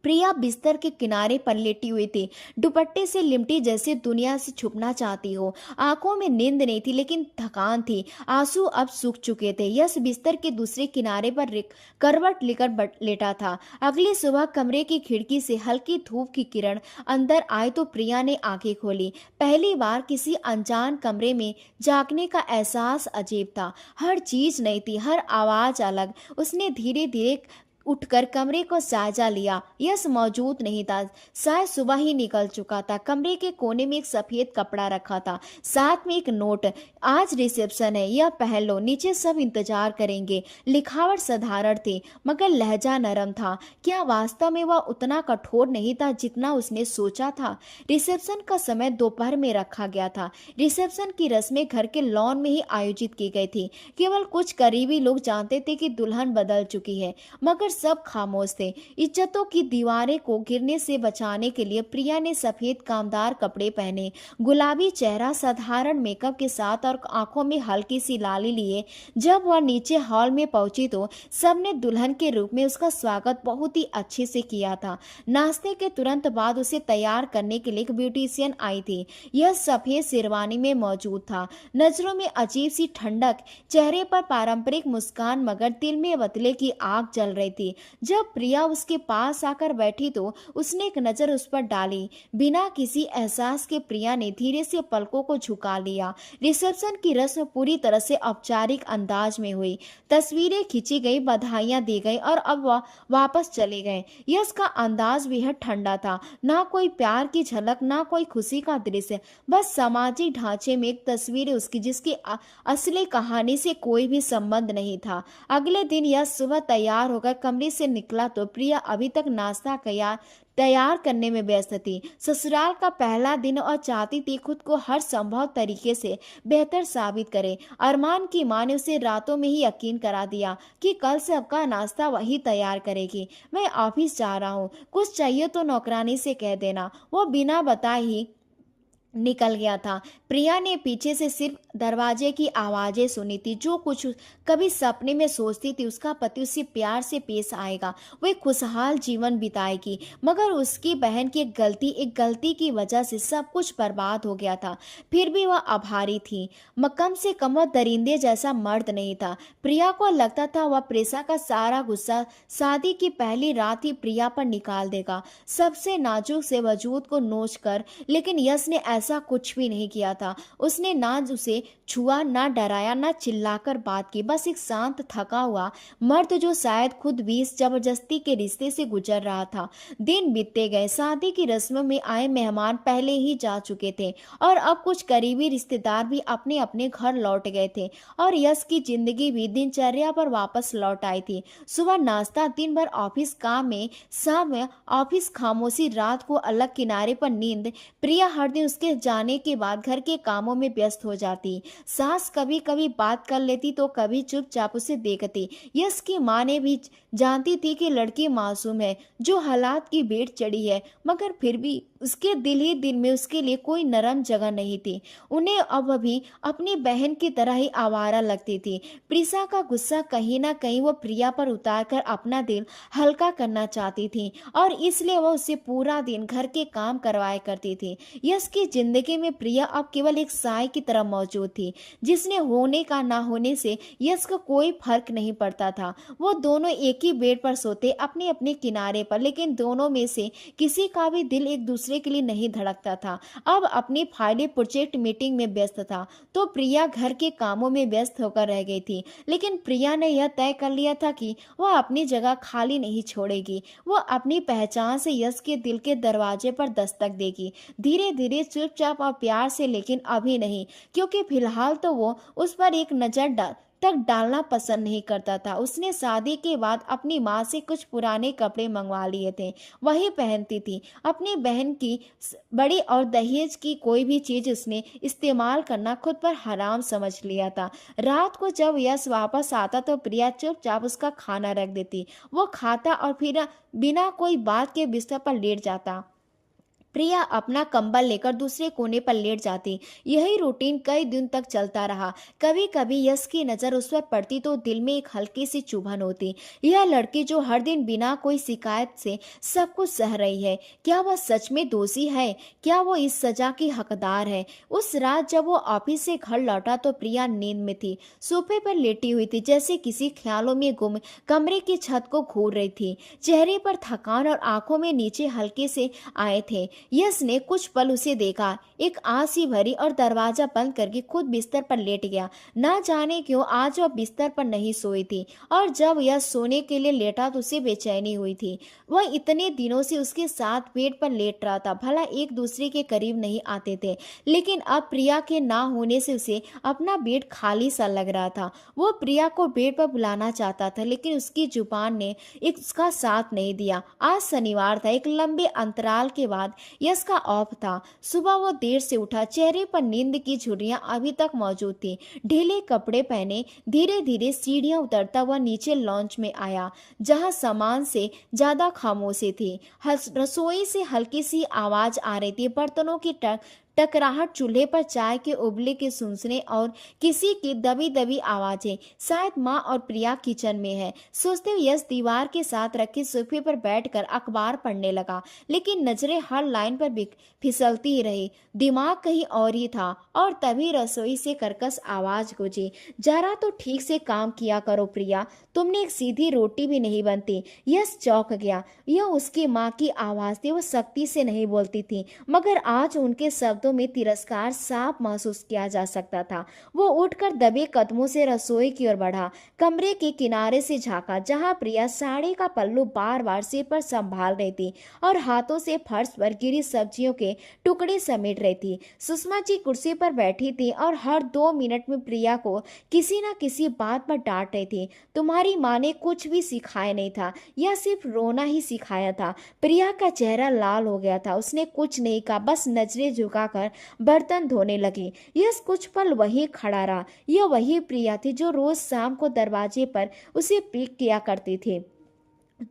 प्रिया बिस्तर के किनारे पर लेटी हुई थी, दुपट्टे से लिपटी जैसे दुनिया से छुपना चाहती हो। आंखों में नींद नहीं थी, लेकिन थकान थी। आंसू अब सूख चुके थे। यश बिस्तर के दूसरे किनारे पर करवट लेकर लेटा था। अगली सुबह कमरे की खिड़की से हल्की धूप की किरण अंदर आई तो प्रिया ने आंखें खोली। पहली बार किसी अनजान कमरे में जागने का एहसास अजीब था। हर चीज नई थी, हर आवाज अलग। उसने धीरे धीरे उठकर कमरे को साजा लिया। यश मौजूद नहीं था, शायद सुबह ही निकल चुका था। कमरे के कोने में एक सफेद कपड़ा रखा था, साथ में एक नोट, आज रिसेप्शन है, यह पहन लो, नीचे सब इंतजार करेंगे। लिखावट साधारण थी, मगर लहजा नरम था। क्या वास्तव में वह उतना कठोर नहीं था जितना उसने सोचा था? रिसेप्शन का समय दोपहर में रखा गया था। रिसेप्शन की रस्में घर के लॉन में ही आयोजित की गई थी। केवल कुछ करीबी लोग जानते थे कि दुल्हन बदल चुकी है, मगर सब खामोश थे। इज्जतों की दीवारें को गिरने से बचाने के लिए प्रिया ने सफेद कामदार कपड़े पहने, गुलाबी चेहरा, साधारण मेकअप के साथ और आंखों में हल्की सी लाली लिए। जब वह नीचे हॉल में पहुंची तो सबने दुल्हन के रूप में उसका स्वागत बहुत ही अच्छे से किया था। नाश्ते के तुरंत बाद उसे तैयार करने के लिए एक ब्यूटिशियन आई थी। यह सफेद शेरवानी में मौजूद था, नजरों में अजीब सी ठंडक, चेहरे पर पारंपरिक मुस्कान, मगर दिल में वतले की आग जल रही थी। जब प्रिया उसके पास आकर बैठी तो उसने एक नजर उस पर डाली। बिना किसी एहसास के प्रिया ने धीरे से पलकों को झुका लिया। रिसेप्शन की रस्म पूरी तरह से औपचारिक अंदाज में हुई। तस्वीरें खींची गई, बधाइयां दी गई और अब वह वापस चले गए। यश का अंदाज बेहद ठंडा था, ना कोई प्यार की झलक, ना कोई खुशी का दृश्य, बस सामाजिक ढांचे में एक तस्वीर उसकी, जिसकी असली कहानी से कोई भी संबंध नहीं था। अगले दिन यह सुबह तैयार होकर कमरे से निकला तो प्रिया अभी तक नाश्ता तैयार करने में व्यस्त थी। ससुराल का पहला दिन और चाहती थी खुद को हर संभव तरीके से बेहतर साबित करे। अरमान की मां ने उसे रातों में ही यकीन करा दिया कि कल से सबका नाश्ता वही तैयार करेगी। मैं ऑफिस जा रहा हूँ, कुछ चाहिए तो नौकरानी से कह देना। वो बिना बताए ही निकल गया था। प्रिया ने पीछे से सिर्फ दरवाजे की आवाजें सुनी थी। जो कुछ कभी सपने में सोचती थी, उसका पति उससे प्यार से पेश आएगा, वो एक खुशहाल जीवन बिताएगी, मगर उसकी बहन की एक गलती की वजह से सब कुछ बर्बाद हो गया था। फिर भी वह आभारी थी। कम से कम वह दरिंदे जैसा मर्द नहीं था। प्रिया को लगता था वह प्रेसा का सारा गुस्सा शादी की पहली रात ही प्रिया पर निकाल देगा, सबसे नाजुक से वजूद को नोच कर। लेकिन यश ने ऐसा कुछ भी नहीं किया था। उसने ना उसे छुआ, ना डराया, ना चिल्लाकर बात की। बस एक शांत थका हुआ मर्द जो शायद खुद भी इस जबरदस्ती के रिश्ते से गुजर रहा था। दिन बीतते गए। शादी की रस्म में आए मेहमान पहले ही जा चुके थे और अब कुछ करीबी रिश्तेदार भी अपने अपने घर लौट गए थे और यश की जिंदगी भी दिनचर्या पर वापस लौट आई थी। सुबह नाश्ता, दिन भर ऑफिस काम में, शाम में ऑफिस खामोशी, रात को अलग किनारे पर नींद। प्रिया हर दिन उसके जाने के बाद घर के कामों में व्यस्त हो जाती। सास कभी कभी बात कर लेती तो कभी चुपचाप उसे देखती। यश की मां ने भी जानती थी कि लड़की मासूम है, जो हालात की भेंट चढ़ी है, मगर फिर भी उसके दिल ही दिल में उसके लिए कोई नरम जगह नहीं थी। उन्हें अब भी अपनी बहन की तरह ही आवारा लगती थी। प्रिसा का गुस्सा कहीं ना कहीं वो प्रिया पर उतार कर अपना दिल हल्का करना चाहती थी और इसलिए वह उससे पूरा दिन घर के काम करवाया करती थी। यश की जिंदगी में प्रिया अब केवल एक साय की तरह मौजूद थी, जिसने होने का ना होने से यश को कोई फर्क नहीं पड़ता था। वो दोनों एक ही बेड पर सोते, अपने अपने किनारे पर, लेकिन दोनों में से किसी का भी दिल एक दूसरे के लिए नहीं धड़कता था। अब अपनी फाइलें प्रोजेक्ट मीटिंग में व्यस्त था तो प्रिया घर के कामों में व्यस्त होकर रह गई थी। लेकिन प्रिया ने यह तय कर लिया था कि वह अपनी जगह खाली नहीं छोड़ेगी। वह अपनी पहचान से यश के दिल के दरवाजे पर दस्तक देगी, धीरे धीरे, चुपचाप और प्यार से। लेकिन अभी नहीं, क्योंकि फिलहाल तो वो उस पर एक नजर तक डालना पसंद नहीं करता था। उसने शादी के बाद अपनी माँ से कुछ पुराने कपड़े मंगवा लिए थे, वही पहनती थी। अपनी बहन की बड़ी और दहेज की कोई भी चीज उसने इस्तेमाल करना खुद पर हराम समझ लिया था। रात को जब यश वापस आता तो प्रिया चुपचाप उसका खाना रख देती। वो खाता और फिर बिना कोई बात के बिस्तर पर लेट जाता। प्रिया अपना कंबल लेकर दूसरे कोने पर लेट जाती। यही रूटीन कई दिन तक चलता रहा। कभी कभी यश की नज़र उस पर पड़ती तो दिल में एक हल्की सी चुभन होती। यह लड़की जो हर दिन बिना कोई शिकायत से सब कुछ सह रही है, क्या वह सच में दोषी है? क्या वो इस सजा की हकदार है? उस रात जब वो ऑफिस से घर लौटा तो प्रिया नींद में थी, सोफे पर लेटी हुई थी, जैसे किसी ख्यालों में गुम कमरे की छत को घूर रही थी। चेहरे पर थकान और आंखों में नीचे हल्के से आए थे। यश ने कुछ पल उसे देखा, एक आंसी भरी और दरवाजा बंद करके खुद बिस्तर पर लेट गया। ना जाने क्यों आज वह बिस्तर पर नहीं सोई थी, और जब यह सोने के लिए लेटा तो उसे बेचैनी हुई थी। वह इतने दिनों से उसके साथ बेड पर लेट रहा था, भला एक दूसरे के करीब नहीं आते थे, लेकिन अब प्रिया के ना होने से उसे अपना बेड खाली सा लग रहा था। वो प्रिया को बेड पर बुलाना चाहता था, लेकिन उसकी जुबान ने उसका साथ नहीं दिया। आज शनिवार था, एक लंबे अंतराल के बाद यश का ऑफ था। सुबह वो देर से उठा, चेहरे पर नींद की झुर्रियां अभी तक मौजूद थी। ढीले कपड़े पहने धीरे धीरे सीढ़ियां उतरता हुआ नीचे लॉन्च में आया, जहां सामान से ज्यादा खामोशी थी। रसोई से हल्की सी आवाज आ रही थी, बर्तनों की टकराहट, चूल्हे पर चाय के उबले के सुनसने और किसी की दबी दबी आवाजें। शायद माँ और प्रिया किचन में है, सोचते हुए यश दीवार के साथ रखे सोफे पर बैठकर अखबार पढ़ने लगा, लेकिन नजरें हर लाइन पर फिसलती ही रही। दिमाग कहीं और ही था, और तभी रसोई से कर्कश आवाज गूंजी, जरा तो ठीक से काम किया करो प्रिया, तुमने एक सीधी रोटी भी नहीं बनती। यश चौंक गया। यह उसकी माँ की आवाज थी। वो सख्ती से नहीं बोलती थी, मगर आज उनके शब्दों में तिरस्कार साफ महसूस किया जा सकता था। वो उठकर दबे कदमों से रसोई की ओर बढ़ा, कमरे के किनारे से झांका जहां प्रिया साड़ी का पल्लू बार बार सिर पर संभाल रही थी और हाथों से फर्श पर गिरी सब्जियों के टुकड़े समेट रही थी। सुषमा जी कुर्सी पर बैठी थी और हर 2 मिनट में प्रिया को किसी न किसी बात पर डांट रही थी। तुम्हारी माँ ने कुछ भी सिखाया नहीं था, या सिर्फ रोना ही सिखाया था। प्रिया का चेहरा लाल हो गया था। उसने कुछ नहीं कहा, बस नजरें झुकाकर बर्तन धोने लगी। यश कुछ पल वहीं खड़ा रहा। यह वही प्रिया थी जो रोज शाम को दरवाजे पर उसे पिक किया करती थी,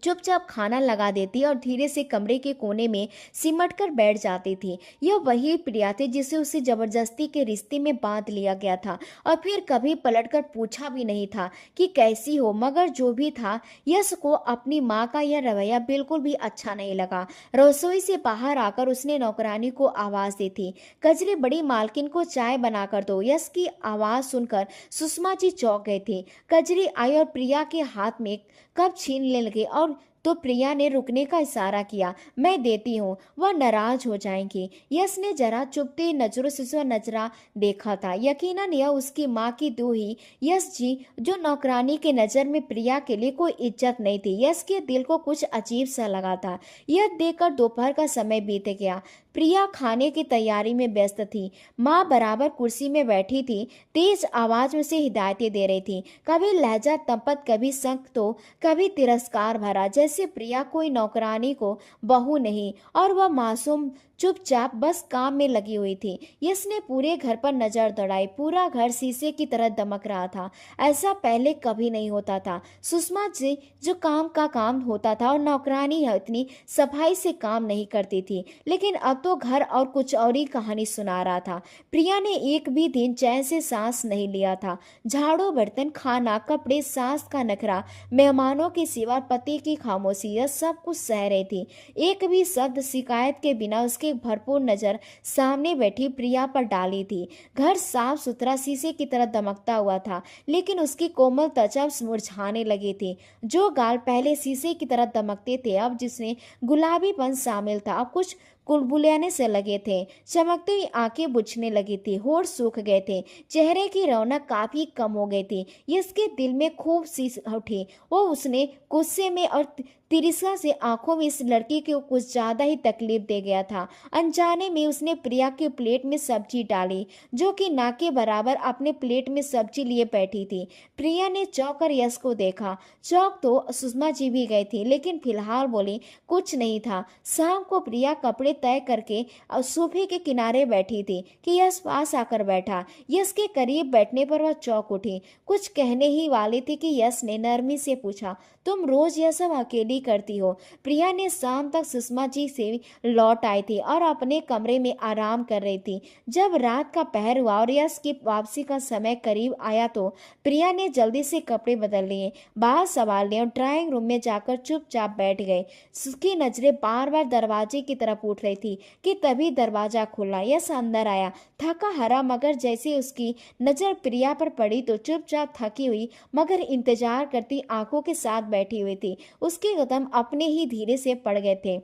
चुपचाप खाना लगा देती और धीरे से कमरे के कोने में सिमट कर बैठ जाती थी। यह वही प्रिया थी जिसे उसे जबरदस्ती के रिश्ते में बांध लिया गया था, और फिर कभी पलटकर पूछा भी नहीं था कि कैसी हो। मगर जो भी था, यश को अपनी माँ का यह रवैया बिल्कुल भी अच्छा नहीं लगा। रसोई से बाहर आकर उसने नौकरानी को आवाज दी थी, कजरी बड़ी मालकिन को चाय बनाकर दो। यश की आवाज सुनकर सुषमा जी चौंक गई थी। कजरी आई और प्रिया के हाथ में कप छीनने लगे, और तो प्रिया ने रुकने का इशारा किया। मैं देती हूँ, वह नाराज हो जाएंगी। यश ने जरा चुभती नजरों से उसका नजरा देखा था। यकीनन यह उसकी माँ की दूही यश जी, जो नौकरानी के नजर में प्रिया के लिए कोई इज्जत नहीं थी। यश के दिल को कुछ अजीब सा लगा था। यह देखकर दोपहर का समय बीत गया। प्रिया खाने की तैयारी में व्यस्त थी। माँ बराबर कुर्सी में बैठी थी, तेज आवाज में से हिदायतें दे रही थी, कभी लहजा तंपत, कभी सख्त तो कभी तिरस्कार भरा, जैसे प्रिया कोई नौकरानी को बहू नहीं और वह मासूम चुपचाप बस काम में लगी हुई थी। यश ने पूरे घर पर नजर दौड़ाई। पूरा घर शीशे की तरह दमक रहा था। ऐसा पहले कभी नहीं होता था। सुषमा जी जो काम का काम होता था, और नौकरानी इतनी सफाई से काम नहीं करती थी, लेकिन अब तो घर और कुछ और ही कहानी सुना रहा था। प्रिया ने एक भी दिन चैन से सांस नहीं लिया था। झाड़ू, बर्तन, खाना, कपड़े, सास का नखरा, मेहमानों की सिवा पति की खामोशी, यह सब कुछ सह रही थी। एक भी शब्द शिकायत के बिना उसके भरपूर नजर सामने बैठी प्रिया पर डाली थी। घर साफ सुथरा शीशे की तरह दमकता हुआ था, लेकिन उसकी कोमल त्वचा मुरझाने लगी थी। जो गाल पहले शीशे की तरह दमकते थे, अब जिसमें गुलाबीपन शामिल था, अब कुछ कुलबुलाने से लगे थे। चमकती हुई आंखें बुझने लगी थी, होठ सूख गए थे, चेहरे की रौनक काफी कम हो गई थी। इसके दिल में खूब सी उठी। वो उसने गुस्से में और तिरस्कार से आंखों में इस लड़की को कुछ ज्यादा ही तकलीफ दे गया था। अनजाने में उसने प्रिया के प्लेट में सब्जी डाली, जो कि ना के बराबर अपने प्लेट में सब्जी लिए बैठी थी। प्रिया ने चौंक कर यश को देखा। चौंक तो सुषमा जी भी गई थी, लेकिन फिलहाल बोली कुछ नहीं था। शाम को प्रिया कपड़े तय करके सोफे के किनारे बैठी थी कि यश पास आकर बैठा। यश के करीब बैठने पर वह चौंक उठी। कुछ कहने ही वाली थी कि यश ने नरमी से पूछा, तुम रोज यह सब अकेली करती हो। प्रिया ने शाम तक सुषमा जी से लौट आई थी और अपने कमरे में आराम कर रही थी। जब रात का पहर हुआ और यश की वापसी का समय करीब आया तो प्रिया ने जल्दी से कपड़े बदल लिए, बाहर संभाल लिए और ड्राइंग रूम में जाकर चुपचाप बैठ गए। उसकी नजरें बार बार दरवाजे की तरफ उठ रही थी कि तभी दरवाजा खुला। यश अंदर आया, थका हरा, मगर जैसे उसकी नजर प्रिया पर पड़ी तो चुपचाप थकी हुई मगर इंतजार करती आंखों के साथ बैठी हुई थी। उसके कदम अपने ही धीरे से पड़ गए थे।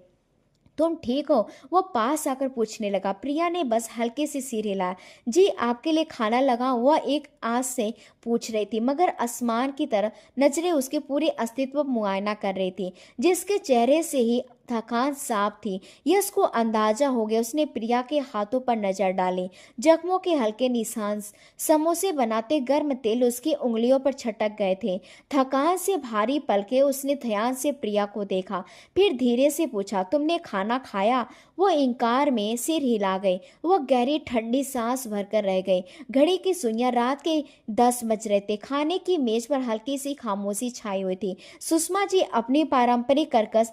तुम ठीक हो? वो पास आकर पूछने लगा। प्रिया ने बस हल्के से सिर हिलाया। जी, आपके लिए खाना लगा? वह एक आस से पूछ रही थी मगर आसमान की तरफ नजरें उसके पूरे अस्तित्व मुआयना कर रही थी, जिसके चेहरे से ही थकान साफ थी। यश को अंदाजा हो गया। उसने प्रिया के हाथों पर नजर डाली। जख्मों के हल्के निशान, समोसे बनाते गर्म तेल उसकी उंगलियों पर छटक गए थे। थकान से भारी पलके उसने ध्यान से प्रिया को देखा, फिर धीरे से पूछा, तुमने खाना खाया? वो इंकार में सिर हिला गई। वो गहरी ठंडी सांस भरकर रह गई। घड़ी की सुइयां रात के 10 बज रहे थे। खाने की मेज पर हल्की सी खामोशी छाई हुई थी। सुषमा जी अपनी पारंपरिक कर्कश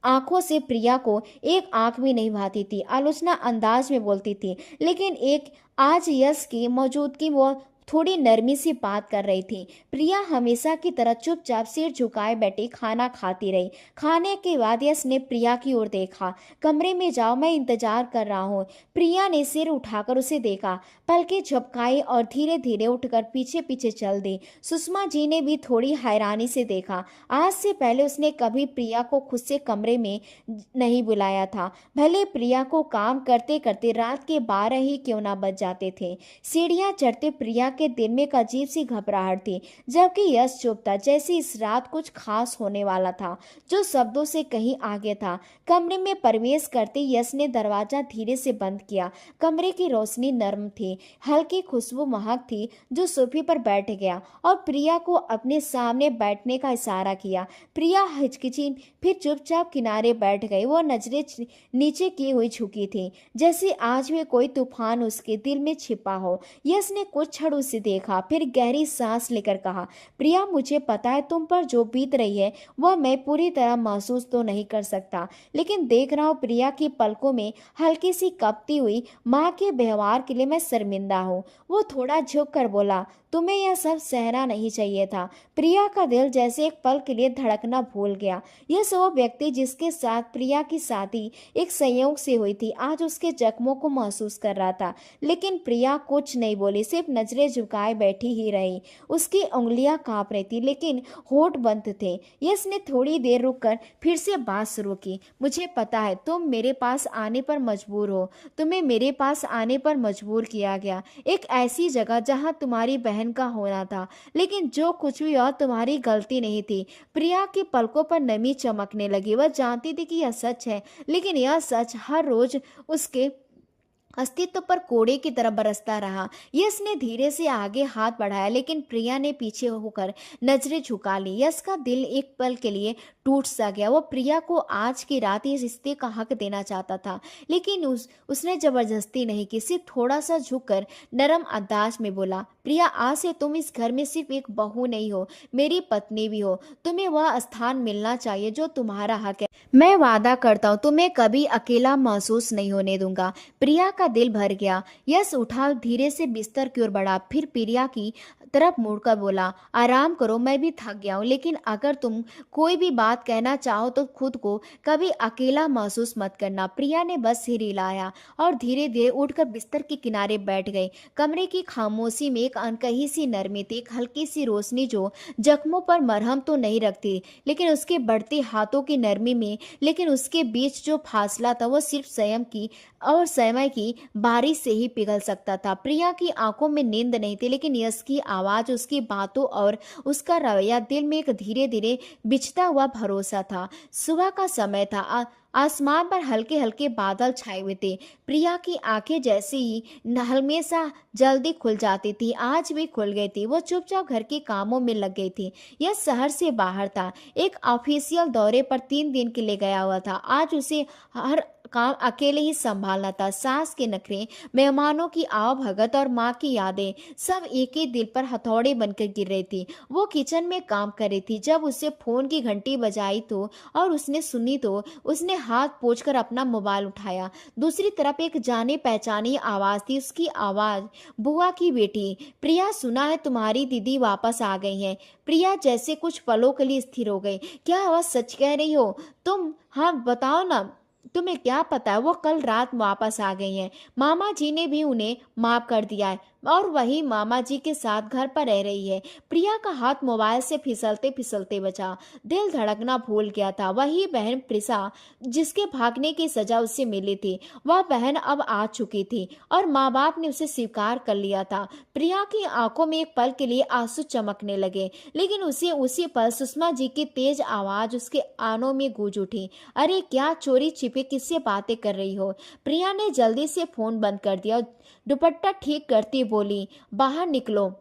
आंखों से प्रिया को एक आंख भी नहीं भाती थी, आलोचना अंदाज में बोलती थी, लेकिन एक आज यश की मौजूदगी वो थोड़ी नरमी से बात कर रही थी। प्रिया हमेशा की तरह चुपचाप सिर झुकाए बैठी खाना खाती रही। खाने के बाद यश ने प्रिया की ओर देखा। कमरे में जाओ, मैं इंतजार कर रहा हूँ। प्रिया ने सिर उठाकर उसे देखा, पलकें झपकाई और धीरे धीरे उठकर पीछे पीछे चल दी। सुषमा जी ने भी थोड़ी हैरानी से देखा। आज से पहले उसने कभी प्रिया को खुद से कमरे में नहीं बुलाया था, भले प्रिया को काम करते करते रात के 12 ही क्यों ना बज जाते थे। सीढ़ियां चढ़ते प्रिया के दिल में एक अजीब सी घबराहट थी, जबकि यश चुप था, जैसे इस रात कुछ खास होने वाला था जो शब्दों से कहीं आगे था। कमरे में प्रवेश करते यश ने दरवाजा धीरे से बंद किया। कमरे की रोशनी नर्म थी, हल्की खुशबू महक थी। जो सोफे पर बैठ गया और प्रिया को अपने सामने बैठने का इशारा किया। प्रिया हिचकिची, फिर चुपचाप किनारे बैठ गई। वो नजरें नीचे की हुई झुकी थी, जैसे आज भी कोई तूफान उसके दिल में छिपा हो। यश ने कुछ क्षण उसे देखा, फिर गहरी सांस लेकर कहा, प्रिया, मुझे पता है तुम पर जो बीत रही है वह मैं पूरी तरह महसूस तो नहीं कर सकता, लेकिन देख रहा हूं प्रिया की पलकों में हल्की सी कपती हुई माँ के व्यवहार के लिए मैं शर्मिंदा हूँ। वो थोड़ा झुक कर बोला, तुम्हें यह सब सहना नहीं चाहिए था। प्रिया का दिल जैसे एक पल के लिए धड़कना भूल गया। यह वो व्यक्ति जिसके साथ प्रिया की शादी एक संयोग से हुई थी, आज उसके जख्मों को महसूस कर रहा था। लेकिन प्रिया कुछ नहीं बोली, सिर्फ नजरें झुकाए बैठी ही रही। उसकी उंगलियां कांप रही थी, लेकिन होठ बंद थे। यश ने थोड़ी देर रुककर फिर से बात शुरू की, मुझे पता है तुम मेरे पास आने पर मजबूर हो। तुम्हें मेरे पास आने पर मजबूर किया गया, एक ऐसी जगह जहां तुम्हारी बहन का होना था, लेकिन जो कुछ भी और तुम्हारी गलती नहीं थी। प्रिया की पलकों पर नमी चमकने लगी। वह जानती थी कि यह सच है, लेकिन यह सच हर रोज उसके अस्तित्व पर कोड़े की तरह बरसता रहा। यश ने धीरे से आगे हाथ बढ़ाया, लेकिन प्रिया ने पीछे होकर नजरें झुका ली। यश का दिल एक पल के लिए टूट सा गया। वो प्रिया को आज की रात इस रिश्ते का हक देना चाहता था, लेकिन उसने जबरदस्ती नहीं की। सिर्फ थोड़ा सा झुककर नरम अंदाज में बोला, प्रिया, आज से तुम इस घर में सिर्फ एक बहू नहीं हो, मेरी पत्नी भी हो। तुम्हें वह स्थान मिलना चाहिए जो तुम्हारा हक है। मैं वादा करता हूँ तुम्हें कभी अकेला महसूस नहीं होने दूंगा। प्रिया का दिल भर गया। यश उठा, धीरे से बिस्तर की ओर बढ़ा, फिर प्रिया की तरफ मुड़कर बोला, आराम करो, मैं भी थक गया हूँ, लेकिन अगर तुम कोई भी बात कहना चाहो तो खुद को कभी अकेला महसूस मत करना। प्रिया ने बस सिर हिलाया और धीरे धीरे उठकर बिस्तर के किनारे बैठ गई। कमरे की खामोशी में एक अनकही सी नरमी थी, एक हल्की सी रोशनी जो जख्मों पर मरहम तो नहीं रखती, लेकिन उसके बढ़ते हाथों की नरमी में, लेकिन उसके बीच जो फासला था वो सिर्फ संयम की और समय की बारिश से ही पिघल सकता था। प्रिया की आंखों में नींद नहीं थी, लेकिन यश की आवाज, उसकी बातों और उसका रवैया दिल में एक धीरे धीरे बिछता हुआ भरोसा था। सुबह का समय था। आसमान पर हल्के हल्के बादल छाए हुए थे। प्रिया की आंखें जैसे ही हमेशा जल्दी खुल जाती थी, आज भी खुल गई थी। वो चुपचाप घर के कामों में लग गई थी। यह शहर से बाहर था, एक ऑफिशियल दौरे पर 3 दिन के लिए गया हुआ था। आज उसे हर काम अकेले ही संभालना था। सास के नखरे, मेहमानों की आवभगत और माँ की यादें सब एक ही दिल पर हथौड़े बनकर गिर रही थी। वो किचन में काम कर रही थी जब उसे फोन की घंटी बजाई तो और उसने सुनी तो उसने हाथ पोंछकर अपना मोबाइल उठाया। दूसरी तरफ एक जाने पहचानी आवाज थी, उसकी आवाज बुआ की बेटी। प्रिया, सुना है तुम्हारी दीदी वापस आ गई हैं। प्रिया जैसे कुछ पलों के लिए स्थिर हो गई। क्या आवाज सच कह रही हो तुम? हाँ बताओ ना, तुम्हें क्या पता है वो कल रात वापस आ गई हैं। मामा जी ने भी उन्हें माफ कर दिया है और वही मामा जी के साथ घर पर रह रही है। प्रिया का हाथ मोबाइल से फिसलते फिसलते बचा। दिल धड़कना भूल गया था। वही बहन प्रिसा जिसके भागने की सजा उसे मिली थी, वह बहन अब आ चुकी थी और माँ बाप ने उसे स्वीकार कर लिया था। प्रिया की आंखों में एक पल के लिए आंसू चमकने लगे, लेकिन उसे उसी पल सुषमा जी की तेज आवाज उसके कानों में गूंज उठी। अरे क्या चोरी छिपे किससे बातें कर रही हो? प्रिया ने जल्दी से फोन बंद कर दिया और दुपट्टा ठीक करती बोली, बाहर निकलो।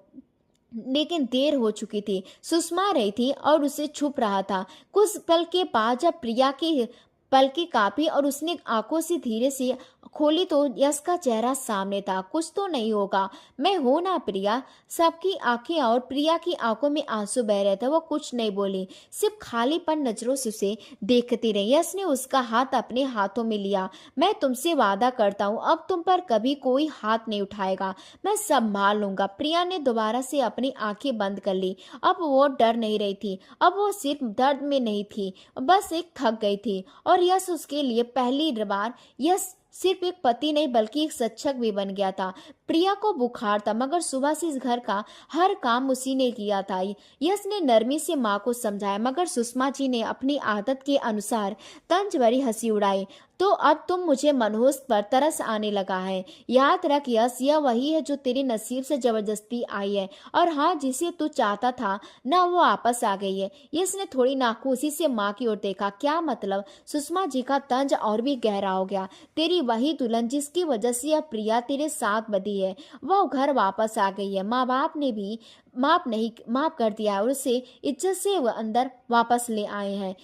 लेकिन देर हो चुकी थी। सुषमा रही थी और उसे छुप रहा था। कुछ पल के बाद जब प्रिया की पलकें कांपी और उसने आंखों से धीरे से खोली तो यश का चेहरा सामने था। कुछ तो नहीं होगा, मैं हूं ना प्रिया। सबकी आंखें और प्रिया की आंखों में आंसू बह रहे थे। वो कुछ नहीं बोली, सिर्फ खालीपन नजरों से उसे देखती रही। यश ने उसका हाथ अपने हाथों में लिया। मैं तुमसे वादा करता हूँ अब तुम पर कभी कोई हाथ नहीं उठाएगा, मैं संभाल लूंगा। प्रिया ने दोबारा से अपनी आंखें बंद कर ली। अब वो डर नहीं रही थी, अब वो सिर्फ दर्द में नहीं थी, बस एक थक गई थी। और यश उसके लिए पहली बार यश सिर्फ एक पति नहीं बल्कि एक शिक्षक भी बन गया था। प्रिया को बुखार था मगर सुबह से इस घर का हर काम उसी ने किया था। यश ने नरमी से माँ को समझाया मगर सुषमा जी ने अपनी आदत के अनुसार तंज भरी हंसी उड़ाई। तो अब तुम मुझे मनहूस पर तरस आने लगा है। याद रख यश, यह वही है जो तेरे नसीब से जबरदस्ती आई है और हाँ, जिसे तू चाहता था ना वो वापस आ गई है। यश ने थोड़ी नाखुशी से माँ की ओर देखा। क्या मतलब? सुषमा जी का तंज और भी गहरा हो गया। तेरी वही दुल्हन जिसकी वजह से यह प्रिया तेरे साथ बधी है, वह घर वापस आ गई है। माँ बाप ने भी माफ कर दिया और उसे इज्जत से वो अंदर वापस ले आए हैं।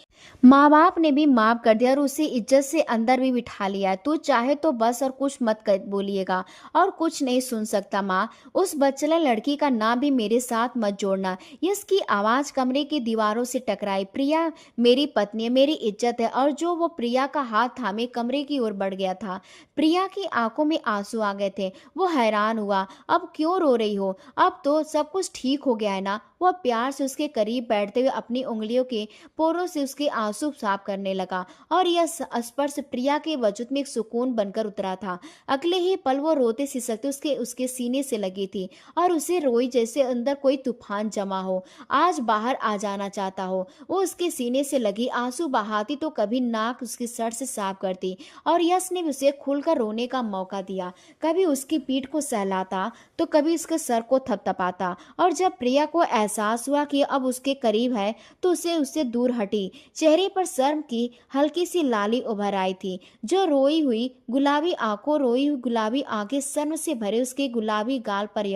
माँ बाप ने भी माफ कर दिया और उसे इज्जत से अंदर भी बिठा लिया है। तू चाहे तो बस और कुछ मत कर बोलिएगा और कुछ नहीं सुन सकता। माँ, उस बच्चला लड़की का नाम भी मेरे साथ मत जोड़ना। इसकी आवाज कमरे की दीवारों से टकराई। प्रिया मेरी पत्नी है, मेरी इज्जत है। और जो वो प्रिया का हाथ थामे कमरे की ओर बढ़ गया था। प्रिया की आंखों में आंसू आ गए थे। वो हैरान हुआ, अब क्यों रो रही हो? अब तो सब कुछ ठीक हो गया है ना? वह प्यार से उसके करीब बैठते हुए अपनी उंगलियों के पोरों से उसके आंसू साफ करने लगा और यह स्पर्श प्रिया के वजूद में एक सुकून बनकर उतरा था। अगले ही पल वो रोते सिसकते उसके उसके सीने से लगी थी और उसे रोई जैसे अंदर कोई तूफान जमा हो, आज बाहर आ जाना चाहता हो। वो उसके सीने से लगी आंसू बहाती तो कभी नाक उसकी सर से साफ करती और यश ने उसे खुलकर रोने का मौका दिया। कभी उसकी पीठ को सहलाता तो कभी उसके सर को थपथपाता और जब प्रिया को एहसास हुआ कि अब उसके करीब है तो उसे उससे दूर हटी। चेहरे पर शर्म की हल्की सी लाली उभर आई थी। जो रोई हुई गुलाबी आंखें शर्म से भरे उसके गुलाबी गाल पर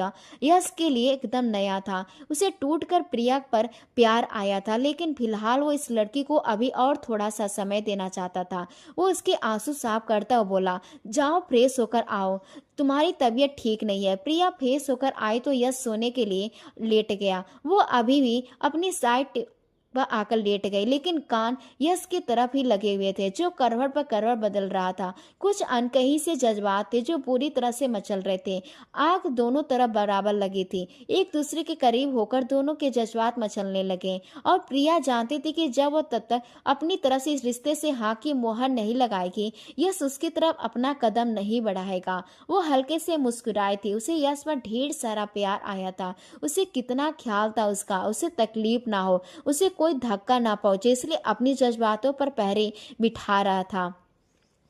यश के लिए एकदम नया था। उसे टूटकर प्रिया पर प्यार आया था, लेकिन फिलहाल वो इस लड़की को अभी और थोड़ा सा समय देना चाहता था। वो उसके आंसू साफ करता हुआ बोला, जाओ फ्रेश होकर आओ, तुम्हारी तबीयत ठीक नहीं है। प्रिया फ्रेश होकर आई तो यश सोने के लिए लेट गया। वो अभी भी अपनी साइड वह आकर लेट गई, लेकिन कान यश की तरफ ही लगे हुए थे जो करवट पर करवट बदल रहा था। कुछ अनकही से जज्बात थे जो पूरी तरह से मचल रहे थे। आग दोनों तरफ बराबर लगी थी। एक दूसरे के करीब होकर दोनों के जज्बात मचलने लगे और प्रिया जानती थी कि जब वो तब तक अपनी तरफ से इस रिश्ते से हाँ की मोहर नहीं लगाएगी, यश उसकी तरफ अपना कदम नहीं बढ़ाएगा। वो हल्के से मुस्कुराई थी। उसे यश पर ढेर सारा प्यार आया था। उसे कितना ख्याल था उसका, उसे तकलीफ ना हो, उसे कोई धक्का ना पहुंचे, इसलिए अपनी जज्बातों पर पहरे बिठा रहा था।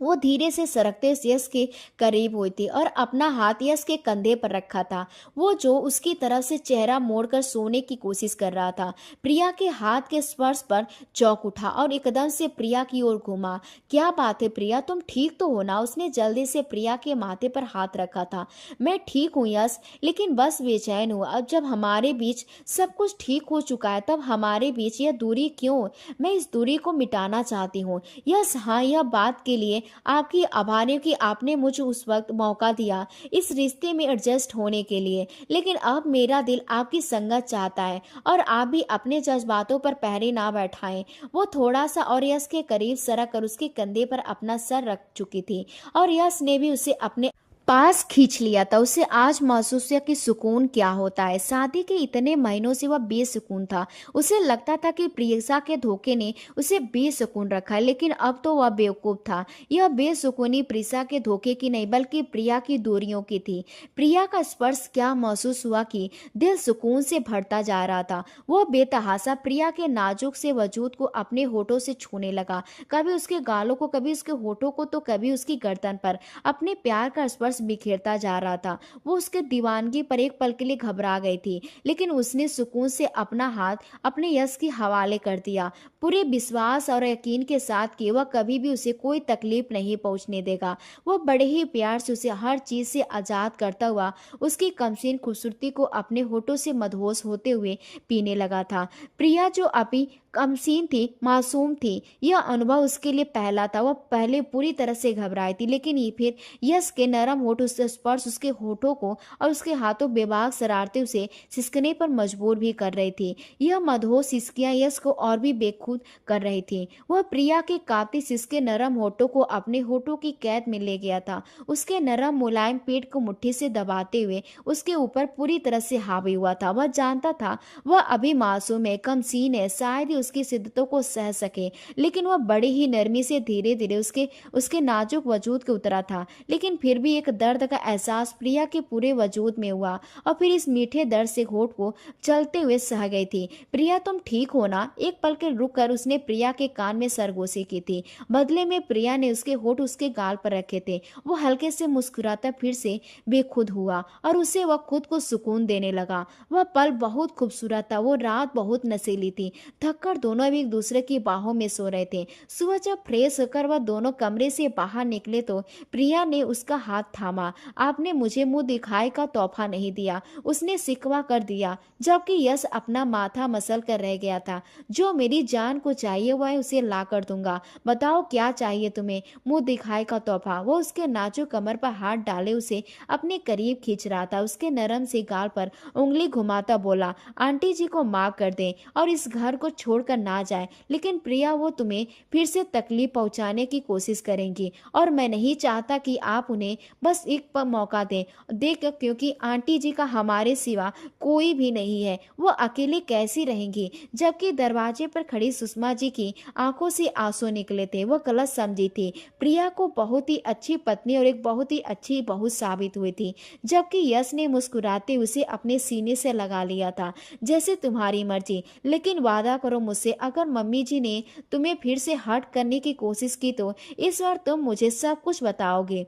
वो धीरे से सरकते यश के करीब हुई थी और अपना हाथ यश के कंधे पर रखा था, वो जो उसकी तरफ से चेहरा मोड़कर सोने की कोशिश कर रहा था। प्रिया के हाथ के स्पर्श पर चौंक उठा और एकदम से प्रिया की ओर घूमा। क्या बात है प्रिया, तुम ठीक तो हो ना? उसने जल्दी से प्रिया के माथे पर हाथ रखा था। मैं ठीक हूँ यश, लेकिन बस बेचैन हूँ। अब जब हमारे बीच सब कुछ ठीक हो चुका है तब हमारे बीच यह दूरी क्यों? मैं इस दूरी को मिटाना चाहती हूँ यश। हाँ, यह बात के लिए आपकी आभारी हूँ कि आपने मुझे उस वक्त मौका दिया इस रिश्ते में एडजस्ट होने के लिए, लेकिन अब मेरा दिल आपकी संगत चाहता है और आप भी अपने जज्बातों पर पहरे ना बैठाएं। वो थोड़ा सा और यश के करीब सरक कर उसके कंधे पर अपना सर रख चुकी थी और यश ने भी उसे अपने पास खींच लिया था। उसे आज महसूस हुआ कि सुकून क्या होता है। शादी के इतने महीनों से वह बेसुकून था। उसे लगता था कि प्रियसा के धोखे ने उसे बेसुकून रखा है, लेकिन अब तो वह बेवकूफ था। यह बेसुकूनी प्रियसा के धोखे की नहीं बल्कि प्रिया की दूरियों की थी। प्रिया का स्पर्श क्या महसूस हुआ कि दिल सुकून से भरता जा रहा था। वह बेतहासा प्रिया के नाजुक से वजूद को अपने होठों से छूने लगा, कभी उसके गालों को, कभी उसके होठों को, तो कभी उसकी गर्दन पर। अपने प्यार का स्पर्श बिखेरता जा रहा था। वो उसके दीवानगी पर एक पल के लिए घबरा गई थी, लेकिन उसने सुकून से अपना हाथ अपने यश के हवाले कर दिया, पूरे विश्वास और यकीन के साथ कि वह कभी भी उसे कोई तकलीफ नहीं पहुंचने देगा। वह बड़े ही प्यार से उसे हर चीज से आजाद करता हुआ उसकी कमसीन खूबसूरती को अपने होठों से मदहोश होते हुए पीने लगा था। प्रिया जो अभी कमसीन थी, मासूम थी, यह अनुभव उसके लिए पहला था। वह पहले पूरी तरह से घबराई थी, लेकिन ये फिर यश के नरम होठ, उसके स्पर्श, उसके होठों को और उसके हाथों बेबाक शरारते उसे सिसकने पर मजबूर भी कर रही थी। यह मदहोश सिसकियां यश को और भी बेखुद कर रही थी। वह प्रिया के कांपते सिसके नरम होठों को अपने होठों की कैद में ले गया था, उसके नरम मुलायम पेट को मुट्ठी से दबाते हुए उसके ऊपर पूरी तरह से हावी हुआ था। वह जानता था वह अभी मासूम है, कमसीन है, शायद ही उसकी शिद्दतों को सह सके, लेकिन वह बड़ी ही नरमी से धीरे धीरे उसके उसके नाजुक वजूद के उतरा था। लेकिन फिर भी एक दर्द का एहसास प्रिया के पूरे वजूद में हुआ और फिर इस मीठे दर्द से होठ को चलते हुए सह गई थी। प्रिया, तुम ठीक हो ना? एक पल के रुक कर उसने प्रिया के कान में सरगोशी की थी। बदले में प्रिया ने उसके होठ उसके गाल पर रखे थे। वो हल्के से मुस्कुराता फिर से बेखुद हुआ और उसे वह खुद को सुकून देने लगा। वह पल बहुत खूबसूरत था, वो रात बहुत नशीली थी। थककर दोनों अभी एक दूसरे की बाहों में सो रहे थे। सुबह जब फ्रेश होकर वह दोनों कमरे से बाहर निकले तो प्रिया ने उसका हाथ थामा। आपने मुझे मुंह दिखाई का तोहफा नहीं दिया, उसने सिकवा कर दिया, जबकि यश अपना माथा मसल कर रह गया था। जो मेरी जान को चाहिए वह उसे ला कर दूंगा। बताओ क्या चाहिए तुम्हें? मुंह दिखाई का तोहफा। वो उसके नाजुक कमर पर हाथ डाले उसे अपने करीब खींच रहा था। उसके नरम से गाल पर उंगली घुमाता बोला, आंटी जी को माफ कर दें और इस घर को छोड़कर ना जाए, लेकिन प्रिया वो तुम्हें फिर से तकलीफ पहुंचाने की कोशिश करेंगी और मैं नहीं चाहता कि आप उन्हें बस एक मौका दें क्योंकि आंटी जी का हमारे सिवा कोई भी नहीं है। वो अकेले कैसी रहेंगी? जबकि दरवाजे पर खड़ी सुषमा जी की आंखों से आंसू निकले थे। वह गलत समझी थी। प्रिया को बहुत ही अच्छी पत्नी और एक बहुत ही अच्छी बहू साबित हुई थी, जबकि यश ने मुस्कुराते उसे अपने सीने से लगा लिया था। जैसे तुम्हारी मर्जी, लेकिन वादा करो मुझसे, अगर मम्मी जी ने तुम्हें फिर से हर्ट करने की कोशिश की तो इस बार तुम मुझे सब कुछ बताओगे,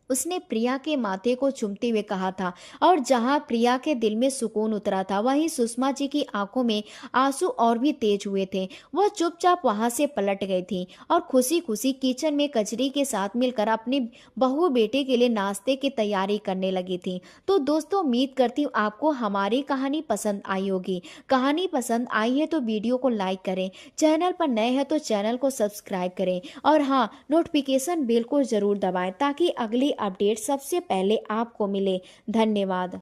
उसने प्रिया के माथे को चूमते हुए कहा था। और जहां प्रिया के दिल में सुकून उतरा था, वहीं सुषमा जी की आंखों में आंसू और भी तेज हुए थे। वह चुपचाप वहां से पलट गई थी और खुशी खुशी किचन में कचरी के साथ मिलकर अपने बहू बेटे के लिए नाश्ते की तैयारी करने लगी थी। तो दोस्तों, उम्मीद करती हूँ आपको हमारी कहानी पसंद आई होगी। कहानी पसंद आई है तो वीडियो को लाइक करें, चैनल पर नए हैं तो चैनल को सब्सक्राइब करें और हाँ, नोटिफिकेशन बेल को जरूर दबाएं ताकि अगली अपडेट सबसे पहले आपको मिले। धन्यवाद।